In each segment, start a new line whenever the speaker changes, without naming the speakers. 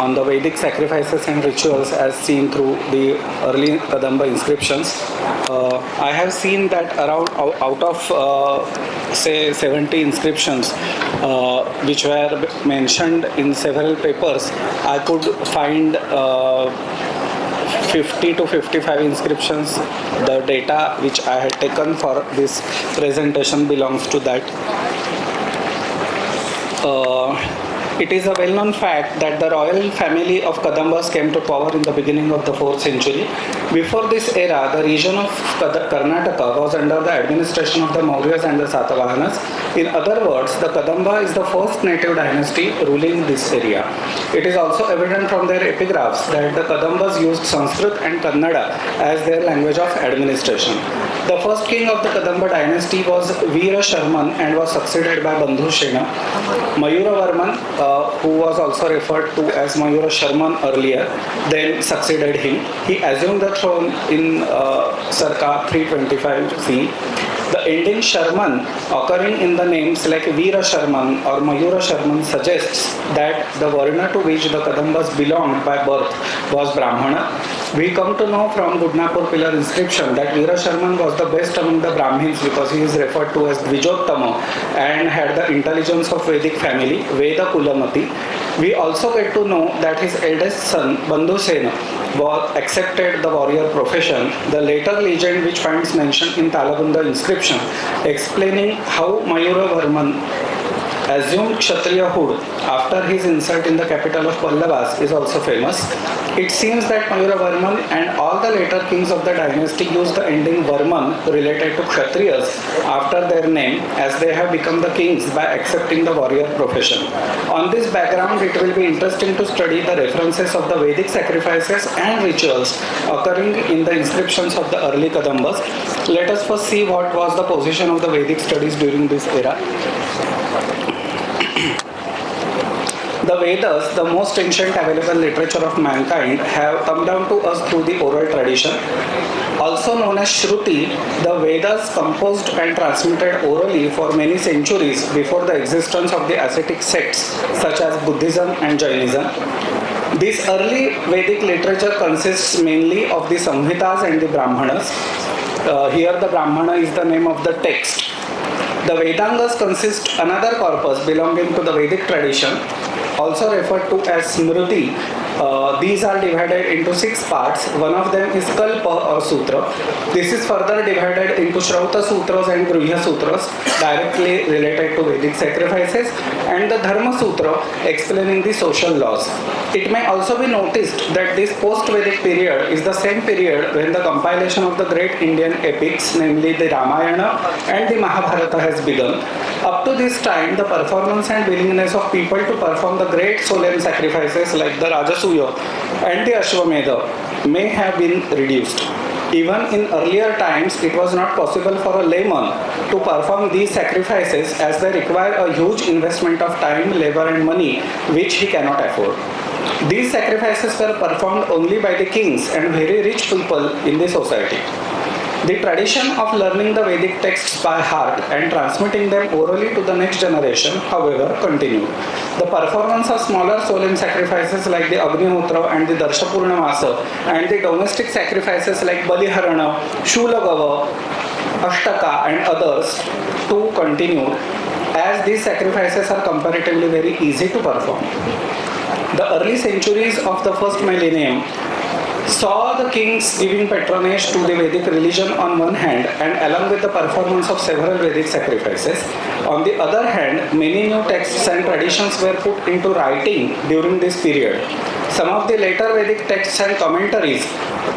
on the Vedic sacrifices and rituals as seen through the early Kadamba inscriptions. I have seen that around out of say 70 inscriptions which were mentioned in several papers, I could find 50 to 55 inscriptions. The data which I had taken for this presentation belongs to that. It is a well-known fact that the royal family of Kadambas came to power in the beginning of the 4th century. Before this era, the region of Karnataka was under the administration of the Mauryas and the Satavahanas. In other words, the Kadamba is the first native dynasty ruling this area. It is also evident from their epigraphs that the Kadambas used Sanskrit and Kannada as their language of administration. The first king of the Kadamba dynasty was Veera Sharman and was succeeded by Bandhu Sena. Mayuravarman, who was also referred to as Mayura Sharman earlier, then succeeded him. He assumed the throne in circa 325 CE. The ending Sharman occurring in the names like Veera Sharman or Mayura Sharman suggests that the Varna to which the Kadambas belonged by birth was Brahmana. We come to know from Gudnapur pillar inscription that Veera Sharman was the best among the Brahmins because he is referred to as Dvijottama and had the intelligence of Vedic family, Veda Kulamati. We also get to know that his eldest son, Bandhu Sena, accepted the warrior profession. The later legend which finds mention in Talagunda inscription explaining how Mayuravarman assumed Kshatriyahood after his insult in the capital of Pallavas is also famous. It seems that Mayuravarman and all the later kings of the dynasty used the ending Varman related to Kshatriyas after their name as they have become the kings by accepting the warrior profession. On this background, it will be interesting to study the references of the Vedic sacrifices and rituals occurring in the inscriptions of the early Kadambas. Let us first see what was the position of the Vedic studies during this era. The Vedas, the most ancient available literature of mankind, have come down to us through the oral tradition. Also known as Shruti, the Vedas composed and transmitted orally for many centuries before the existence of the ascetic sects such as Buddhism and Jainism. This early Vedic literature consists mainly of the Samhitas and the Brahmanas. Here the Brahmana is the name of the text. The Vedangas consist another corpus belonging to the Vedic tradition, also referred to as Smriti. These are divided into 6 parts. One of them is Kalpa or Sutra. This is further divided into Shrauta Sutras and Gruhya Sutras, directly related to Vedic sacrifices, and the Dharma Sutra, explaining the social laws. It may also be noticed that this post-Vedic period is the same period when the compilation of the great Indian epics, namely the Ramayana and the Mahabharata, has begun. Up to this time, the performance and willingness of people to perform the great solemn sacrifices like the Rajasuya and the Ashwamedha may have been reduced. Even in earlier times, it was not possible for a layman to perform these sacrifices as they require a huge investment of time, labor and money which he cannot afford. These sacrifices were performed only by the kings and very rich people in the society. The tradition of learning the Vedic texts by heart and transmitting them orally to the next generation, however, continued. The performance of smaller solemn sacrifices like the Agnihotra and the Darshapurnamasa and the domestic sacrifices like Baliharana, Shulagava, Ashtaka and others too continued, as these sacrifices are comparatively very easy to perform. The early centuries of the first millennium saw the kings giving patronage to the Vedic religion on one hand and along with the performance of several Vedic sacrifices. On the other hand, many new texts and traditions were put into writing during this period. Some of the later Vedic texts and commentaries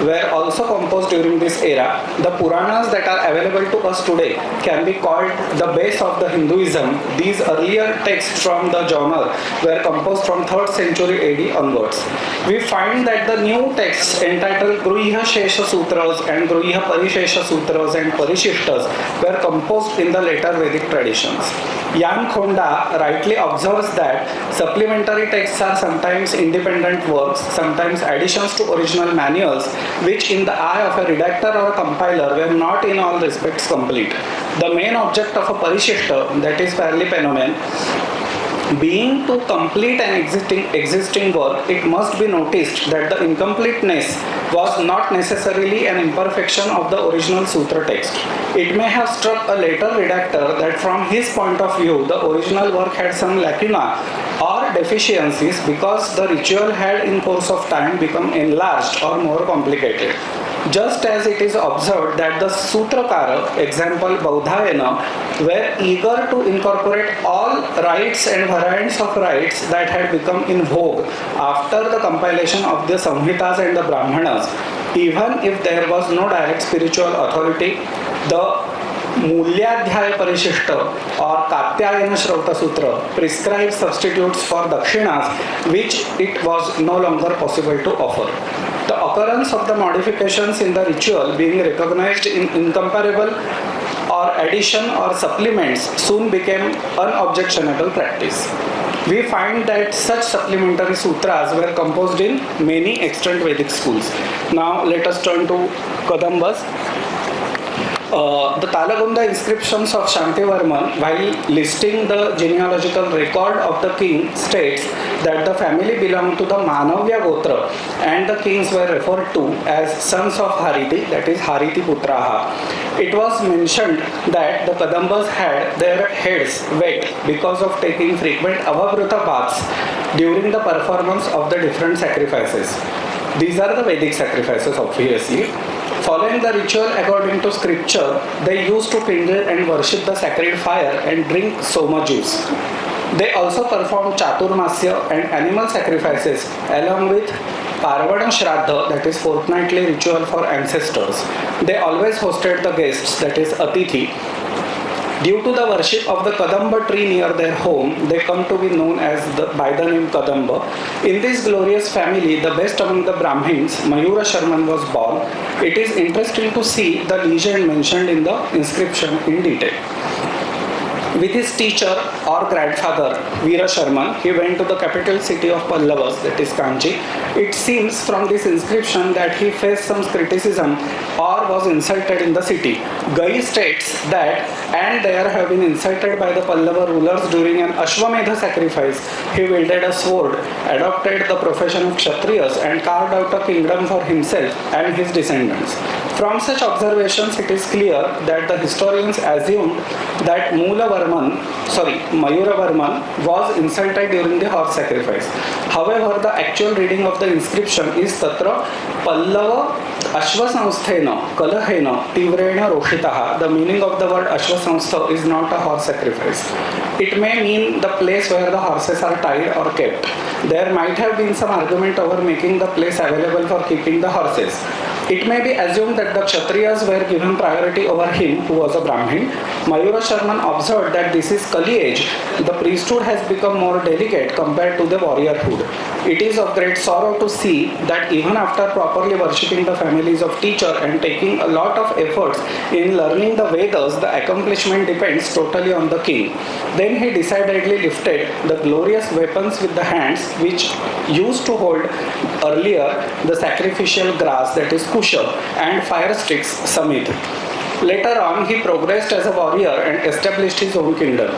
were also composed during this era. The Puranas that are available to us today can be called the base of the Hinduism. These earlier texts from the genre were composed from 3rd century AD onwards. We find that the new texts entitled Gruhya Shesha Sutras and Gruhya Parishesha Sutras and Parishishtas were composed in the later Vedic traditions. Jan Khonda rightly observes that supplementary texts are sometimes independent works, sometimes additions to original manuals, which in the eye of a redactor or a compiler were not in all respects complete. The main object of a parishishta, that is Parlipenomene, Being to complete an existing work, it must be noticed that the incompleteness was not necessarily an imperfection of the original sutra text. It may have struck a later redactor that from his point of view, the original work had some lacuna or deficiencies because the ritual had in course of time become enlarged or more complicated. Just as it is observed that the Sutrakara, example Baudhayana, were eager to incorporate all rites and variants of rites that had become in vogue after the compilation of the Samhitas and the Brahmanas, even if there was no direct spiritual authority, the Mulyadhyaya Parishishta or Katyayana Shrauta Sutra prescribes substitutes for dakshinas which it was no longer possible to offer. The occurrence of the modifications in the ritual being recognized in incomparable or addition or supplements soon became unobjectionable practice. We find that such supplementary sutras were composed in many extant Vedic schools. Now let us turn to Kadambas. The Talagunda inscriptions of Shantivarman, while listing the genealogical record of the king, states that the family belonged to the Manavya Gotra and the kings were referred to as sons of Hariti, that is Hariti Putraha. It was mentioned that the Kadambas had their heads wet because of taking frequent avabruta baths during the performance of the different sacrifices. These are the Vedic sacrifices, obviously. Following the ritual according to scripture, they used to kindle and worship the sacred fire and drink soma juice. They also performed Chaturmasya and animal sacrifices along with Parvana Shraddha, that is fortnightly ritual for ancestors. They always hosted the guests, that is Atithi. Due to the worship of the Kadamba tree near their home, they come to be known as by the name Kadamba. In this glorious family, the best among the Brahmins, Mayura Sharman, was born. It is interesting to see the legend mentioned in the inscription in detail. With his teacher or grandfather, Veera Sharman, he went to the capital city of Pallavas, that is Kanchi. It seems from this inscription that he faced some criticism or was insulted in the city. Gai states that, and there have been insulted by the Pallava rulers during an Ashwamedha sacrifice, he wielded a sword, adopted the profession of Kshatriyas, and carved out a kingdom for himself and his descendants. From such observations, it is clear that the historians assumed that Mayura Varman was insulted during the horse sacrifice. However, the actual reading of the inscription is Tatra Pallava Ashvasamsthena Kalahena Tivrena Roshitaha. The meaning of the word Ashvasamstha is not a horse sacrifice. It may mean the place where the horses are tied or kept. There might have been some argument over making the place available for keeping the horses. It may be assumed that the Kshatriyas were given priority over him, who was a Brahmin. Mayura Sharman observed that this is Kali age. The priesthood has become more delicate compared to the warriorhood. It is of great sorrow to see that even after properly worshipping the families of teacher and taking a lot of efforts in learning the Vedas, the accomplishment depends totally on the king. Then he decidedly lifted the glorious weapons with the hands which used to hold earlier the sacrificial grass, that is kusha, and fire sticks, samit. Later on, he progressed as a warrior and established his own kingdom.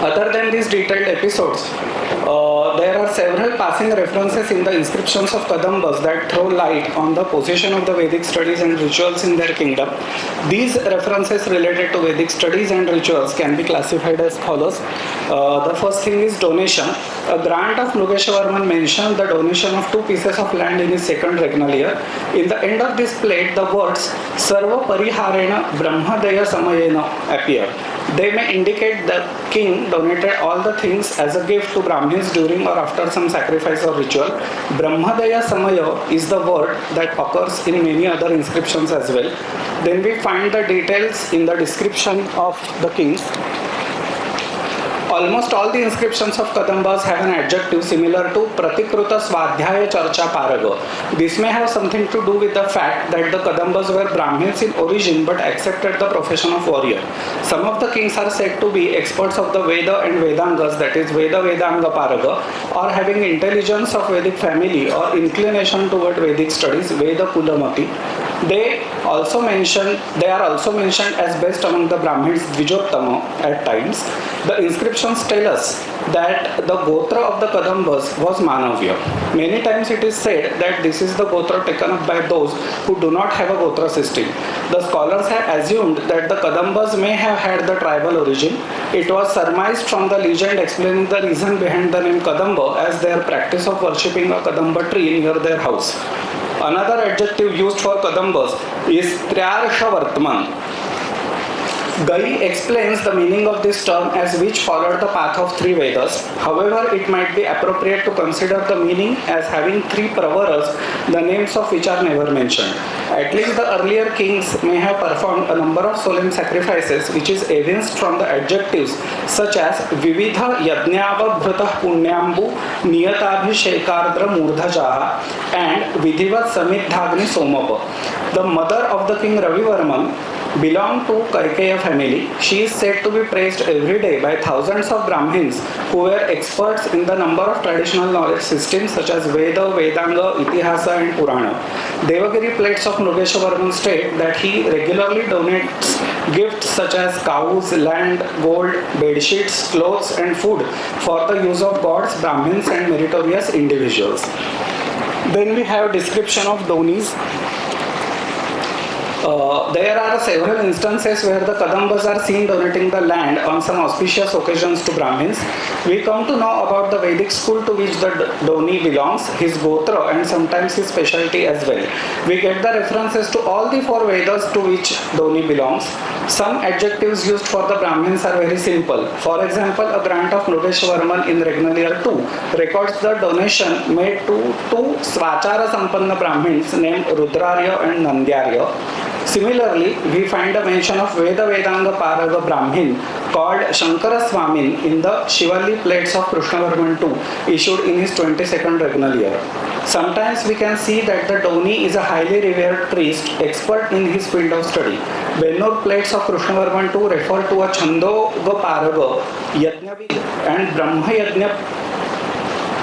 Other than these detailed episodes, there are several passing references in the inscriptions of Kadambas that throw light on the position of the Vedic studies and rituals in their kingdom. These references related to Vedic studies and rituals can be classified as follows. The first thing is donation. A grant of Mrugeshavarman mentioned the donation of 2 pieces of land in his second regnal year. In the end of this plate, the words Sarva Pariharena Brahmadaya Samayena appear. They may indicate the king donated all the things as a gift to Brahmins during or after some sacrifice or ritual. Brahmadaya Samaya is the word that occurs in many other inscriptions as well. Then we find the details in the description of the kings. Almost all the inscriptions of Kadambas have an adjective similar to Pratikruta Swadhyaya Charcha Paraga. This may have something to do with the fact that the Kadambas were Brahmins in origin but accepted the profession of warrior. Some of the kings are said to be experts of the Veda and Vedangas, that is Veda Vedanga Paraga, or having intelligence of Vedic family or inclination toward Vedic studies, Veda Kulamati. They are also mentioned as best among the Brahmins Dvijottama at times. The inscriptions tell us that the Gotra of the Kadambas was Manavya. Many times it is said that this is the Gotra taken up by those who do not have a Gotra system. The scholars have assumed that the Kadambas may have had the tribal origin. It was surmised from the legend explaining the reason behind the name Kadamba as their practice of worshipping a Kadamba tree near their house. Another adjective used for Kadambas is Triarshavartman. Gai explains the meaning of this term as which followed the path of three Vedas. However, it might be appropriate to consider the meaning as having three Pravaras, the names of which are never mentioned. At least the earlier kings may have performed a number of solemn sacrifices, which is evinced from the adjectives such as Vividha Yajnavabhrutah Punyambu Niyatabhishekardra Murdhajaha and Vidhivat Samidhagni Somapa. The mother of the king Ravivarman belonged to Kaikeya family. She is said to be praised every day by thousands of Brahmins who were experts in the number of traditional knowledge systems such as Veda, Vedanga, Itihasa and Purana. Devagiri plates of Mrugeshwarman state that he regularly donates gifts such as cows, land, gold, bed sheets, clothes and food for the use of gods, Brahmins and meritorious individuals. Then we have description of Donis. There are several instances where the Kadambas are seen donating the land on some auspicious occasions to Brahmins. We come to know about the Vedic school to which the Doni belongs, his Gotra and sometimes his specialty as well. We get the references to all the four Vedas to which Doni belongs. Some adjectives used for the Brahmins are very simple. For example, a grant of Mrugeshwarman in Regnal Year 2 records the donation made to two Svachara Sampanna Brahmins named Rudrarya and Nandyarya. Similarly, we find a mention of Veda Vedanga Paraga Brahmin called Shankara Swamin in the Shivali plates of Krishnavarman II issued in his 22nd regnal year. Sometimes we can see that the Doni is a highly revered priest expert in his field of study. Bennur plates of Krishnavarman II refer to a Chandoga Paraga, Yajnavid and Brahma Yajna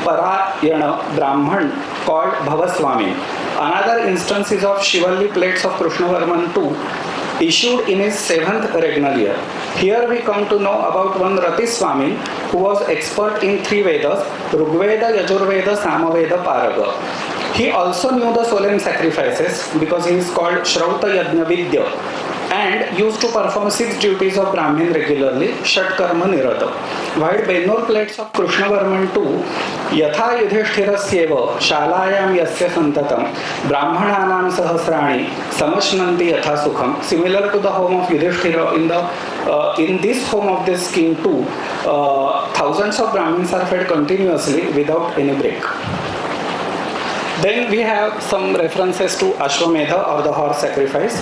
Parayana Brahman called Bhavaswamin. Another instance is of Shivali plates of Krishnavarman II issued in his 7th regnal year. Here we come to know about one Rati Swamin who was expert in three Vedas, Rigveda, Yajurveda, Samaveda, Paraga. He also knew the solemn sacrifices because he is called Shrauta Yajna Vidya and used to perform 6 duties of Brahmin regularly, Shat Karma Nirata. While Bennur plates of Krishnavarman II, Yatha Yudhishthirasyeva Shalayam Yasya Santatam Brahmananam Sahasrani Samashnanti Yatha Sukham. Similar to the home of Yudhishthira, in this home of this king too, thousands of Brahmins are fed continuously without any break. Then we have some references to Ashwamedha or the horse sacrifice.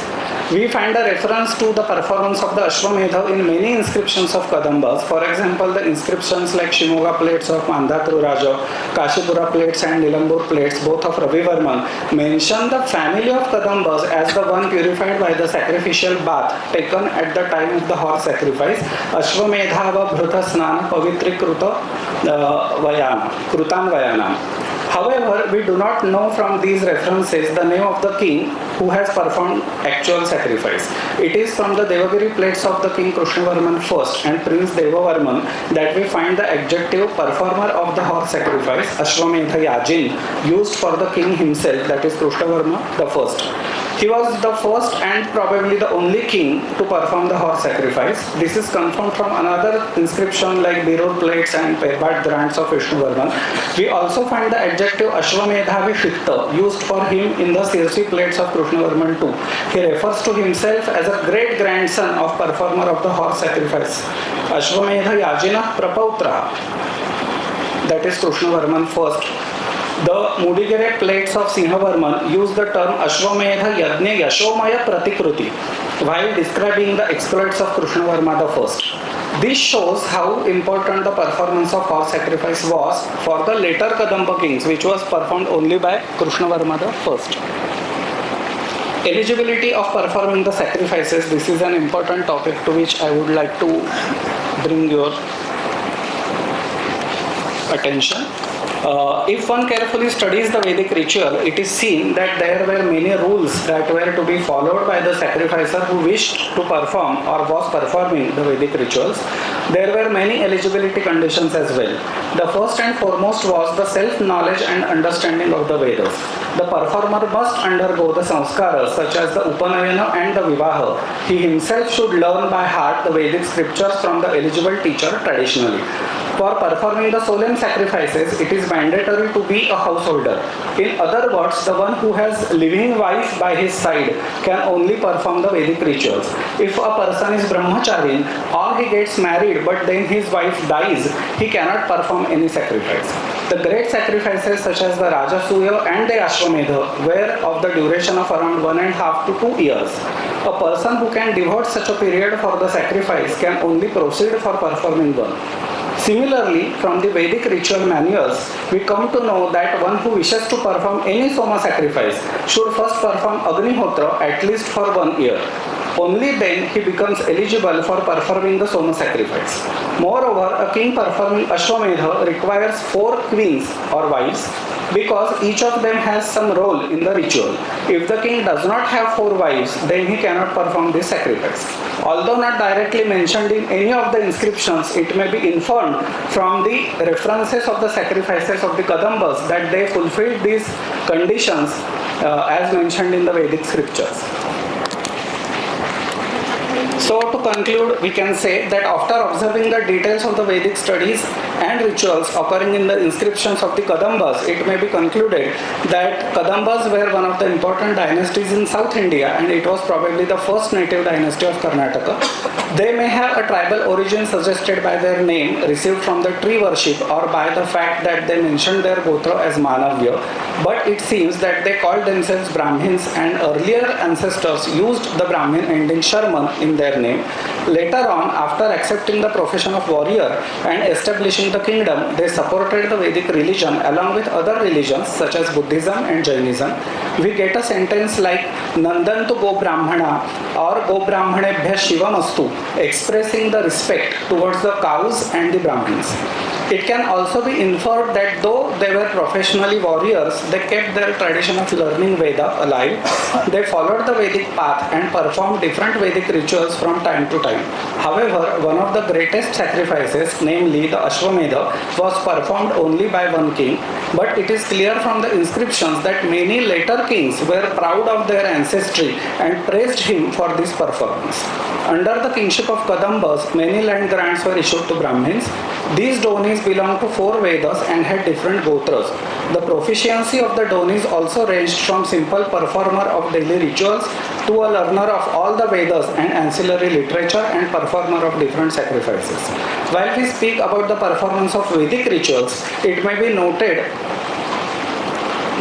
We find a reference to the performance of the Ashwamedha in many inscriptions of Kadambas. For example, the inscriptions like Shimoga plates of Mandatru Raja, Kashipura plates and Nilambur plates, both of Ravivarman, mention the family of Kadambas as the one purified by the sacrificial bath taken at the time of the horse sacrifice. Ashwamedha va Bhruta Snana Pavitri Kruta Vayana, Krutan Vayanam. However, we do not know from these references the name of the king who has performed actual sacrifice. It is from the Devagiri plates of the king Krishnavarman I and Prince Devavarman that we find the adjective performer of the horse sacrifice, Ashwamedha Yajin, used for the king himself, that is Krishnavarma I. He was the first and probably the only king to perform the horse sacrifice. This is confirmed from another inscription like Birur plates and Perbat grants of Vishnuvarman. We also find the adjective Ashwamedha Vishikta used for him in the Sirsi plates of Krishnavarman II. He refers to himself as a great grandson of performer of the horse sacrifice. Ashwamedha Yajina Prapautra, that is Krishnavarman I. The Mudigere plates of Sinhavarman use the term Ashwamedha Yajna Yashomaya Pratikruti while describing the exploits of Krishnavarma I. This shows how important the performance of horse sacrifice was for the later Kadamba kings, which was performed only by Krishnavarma I. Eligibility of performing the sacrifices, this is an important topic to which I would like to bring your attention. If one carefully studies the Vedic ritual, it is seen that there were many rules that were to be followed by the sacrificer who wished to perform or was performing the Vedic rituals. There were many eligibility conditions as well. The first and foremost was the self-knowledge and understanding of the Vedas. The performer must undergo the sanskaras such as the Upanayana and the Vivaha. He himself should learn by heart the Vedic scriptures from the eligible teacher traditionally. For performing the solemn sacrifices, it is mandatory to be a householder. In other words, the one who has living wife by his side can only perform the Vedic rituals. If a person is brahmachari or he gets married but then his wife dies, he cannot perform any sacrifice. The great sacrifices such as the Rajasuya and the Ashwamedha were of the duration of around 1.5 to 2 years. A person who can devote such a period for the sacrifice can only proceed for performing one. Similarly, from the Vedic ritual manuals, we come to know that one who wishes to perform any Soma sacrifice should first perform Agnihotra at least for 1 year. Only then he becomes eligible for performing the Soma sacrifice. Moreover, a king performing Ashwamedha requires 4 queens or wives because each of them has some role in the ritual. If the king does not have 4 wives, then he cannot perform this sacrifice. Although not directly mentioned in any of the inscriptions, it may be inferred from the references of the sacrifices of the Kadambas that they fulfilled these conditions as mentioned in the Vedic scriptures. So to conclude, we can say that after observing the details of the Vedic studies and rituals occurring in the inscriptions of the Kadambas, it may be concluded that Kadambas were one of the important dynasties in South India and it was probably the first native dynasty of Karnataka. They may have a tribal origin suggested by their name received from the tree worship or by the fact that they mentioned their Gotra as Manavya, but it seems that they called themselves Brahmins and earlier ancestors used the Brahmin ending Sharman in their name. Later on, after accepting the profession of warrior and establishing the kingdom, they supported the Vedic religion along with other religions such as Buddhism and Jainism. We get a sentence like Nandantu Go Brahmana or Go Brahmanebhya Shivamastu, expressing the respect towards the cows and the Brahmins. It can also be inferred that though they were professionally warriors, they kept their tradition of learning Veda alive. They followed the Vedic path and performed different Vedic rituals from time to time. However, one of the greatest sacrifices, namely the Ashwamedha, was performed only by one king, but it is clear from the inscriptions that many later kings were proud of their ancestry and praised him for this performance. Under the kingship of Kadambas, many land grants were issued to Brahmins. These donis belonged to 4 Vedas and had different gotras. The proficiency of the donis also ranged from simple performer of daily rituals to a learner of all the Vedas and ancillary literature and performer of different sacrifices. While we speak about the performance of Vedic rituals, it may be noted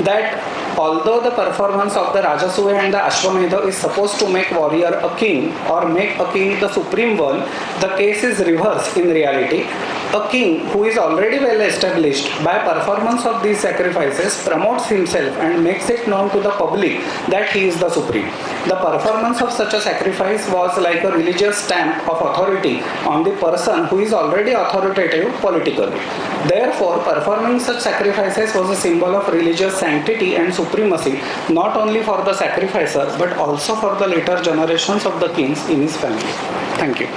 that although the performance of the Rajasuya and the Ashwamedha is supposed to make warrior a king or make a king the supreme one, the case is reversed in reality. A king who is already well established by performance of these sacrifices promotes himself and makes it known to the public that he is the supreme. The performance of such a sacrifice was like a religious stamp of authority on the person who is already authoritative politically. Therefore, performing such sacrifices was a symbol of religious sanctity and supremacy, not only for the sacrificer but also for the later generations of the kings in his family. Thank you.